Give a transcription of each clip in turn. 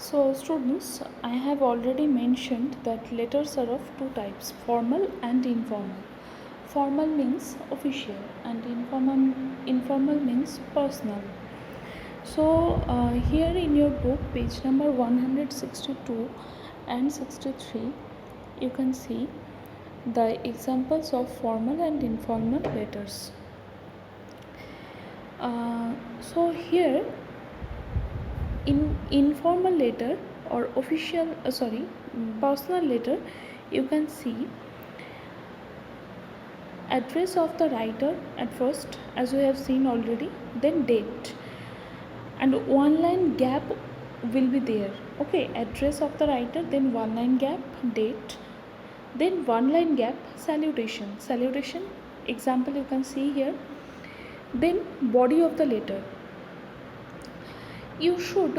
So students, I have already mentioned that letters are of two types, formal and informal. Formal means official and informal means personal. So here in your book, page number 162 and 63, you can see the examples of formal and informal letters. So here in informal letter or personal letter, you can see address of the writer at first, as we have seen already, then date, and one line gap will be there. Okay, address of the writer, then one line gap, date, then one line gap, salutation example you can see here, then body of the letter. You should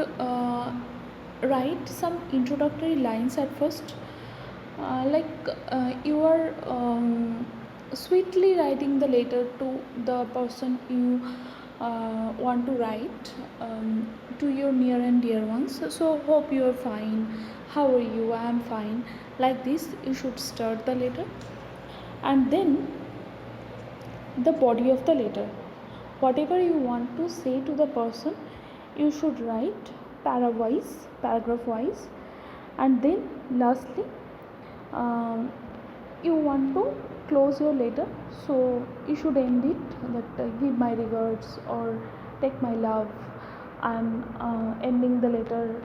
write some introductory lines at first, you are sweetly writing the letter to the person you want to write, to your near and dear ones. So hope you are fine, how are you, I am fine, like this you should start the letter. And then the body of the letter, whatever you want to say to the person, you should write paragraph wise. And then lastly, you want to close your letter, so you should end it that give my regards or take my love. I'm ending the letter,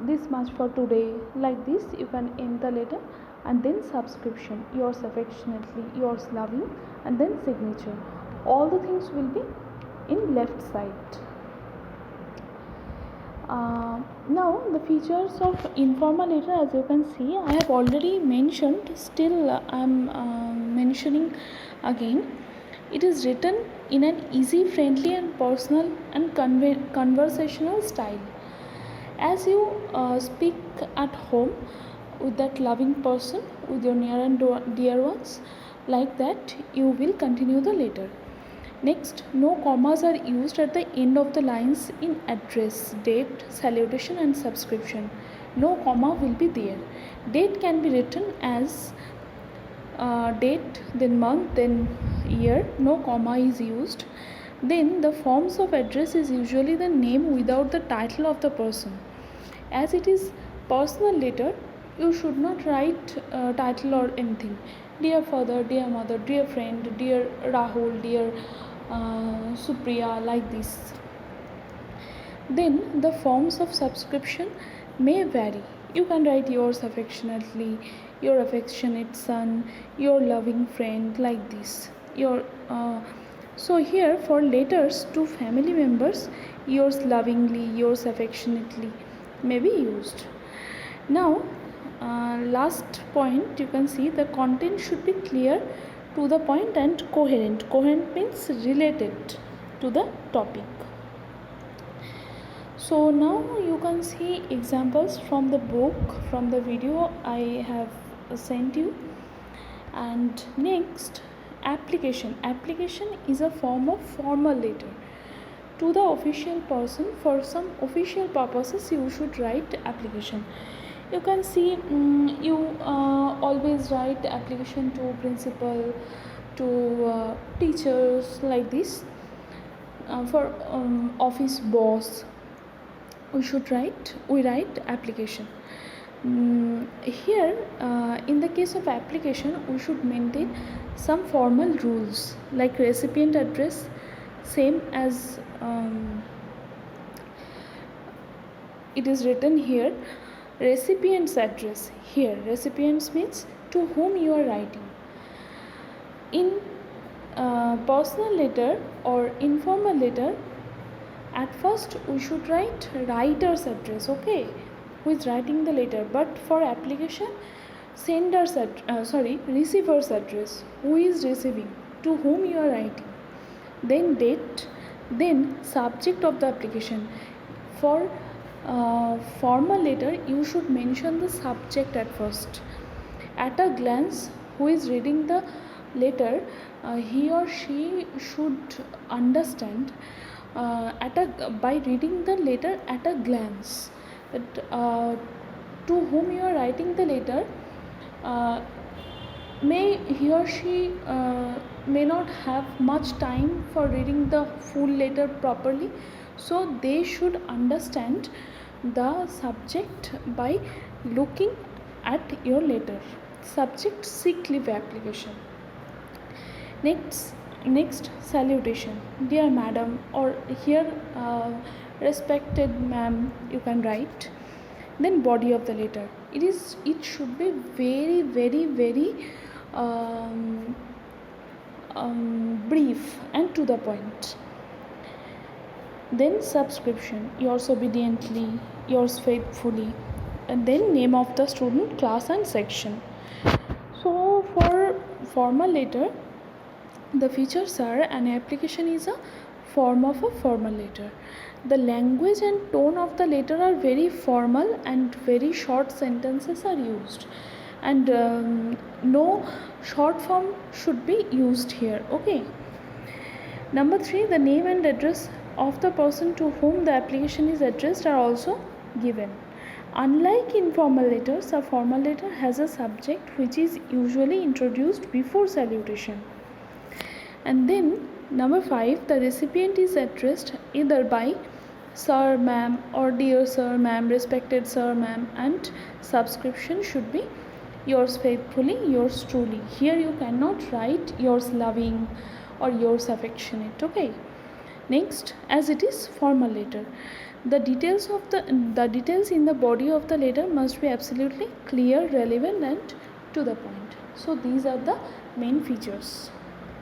this much for today, like this you can end the letter. And then subscription, yours affectionately, yours loving, and then signature. All the things will be in left side. Now the features of informal letter, as you can see, I have already mentioned, still I am mentioning again. It is written in an easy, friendly and personal and conversational style. As you speak at home with that loving person, with your near and dear ones, like that you will continue the letter. Next, no commas are used at the end of the lines in address, date, salutation and subscription. No comma will be there. Date can be written as date, then month, then year. No comma is used. Then the forms of address is usually the name without the title of the person. As it is personal letter, you should not write title or anything. Dear father, dear mother, dear friend, dear Rahul, dear Supriya, like this. Then the forms of subscription may vary. You can write yours affectionately, your affectionate son, your loving friend, like this. So here for letters to family members, yours lovingly, yours affectionately may be used. Now last point, you can see the content should be clear, to the point and coherent. Coherent means related to the topic. So now you can see examples from the book, from the video I have sent you. And next, application. Application is a form of formal letter to the official person. For some official purposes you should write application. You can see you always write application to principal, to teachers, like this. For office boss, we write application. Here in the case of application, we should maintain some formal rules, like recipient address, same as it is written here. Recipient's address, here recipients means to whom you are writing. In personal letter or informal letter, at first we should write writer's address, okay, who is writing the letter. But for application, receiver's address, who is receiving, to whom you are writing. Then date, then subject of the application. For formal letter, you should mention the subject at first. At a glance, who is reading the letter, he or she should understand by reading the letter at a glance. That, to whom you are writing the letter, may he or she may not have much time for reading the full letter properly, so they should understand the subject by looking at your letter. Subject: sick leave application. Next, salutation: dear madam, or here respected ma'am, you can write. Then body of the letter: it should be very very very brief and to the point. Then subscription: yours obediently, yours faithfully. And then name of the student, class and section. So for formal letter, the features are: an application is a form of a formal letter. The language and tone of the letter are very formal and very short sentences are used, and no short form should be used here. Okay. Number 3, the name and address of the person to whom the application is addressed are also given. Unlike informal letters, a formal letter has a subject which is usually introduced before salutation. And then number 5, the recipient is addressed either by sir, ma'am, or dear sir, ma'am, respected sir, ma'am, and subscription should be yours faithfully, yours truly. Here you cannot write yours loving or yours affectionate. Okay. Next, as it is formal letter, the details in the body of the letter must be absolutely clear, relevant, and to the point. So these are the main features.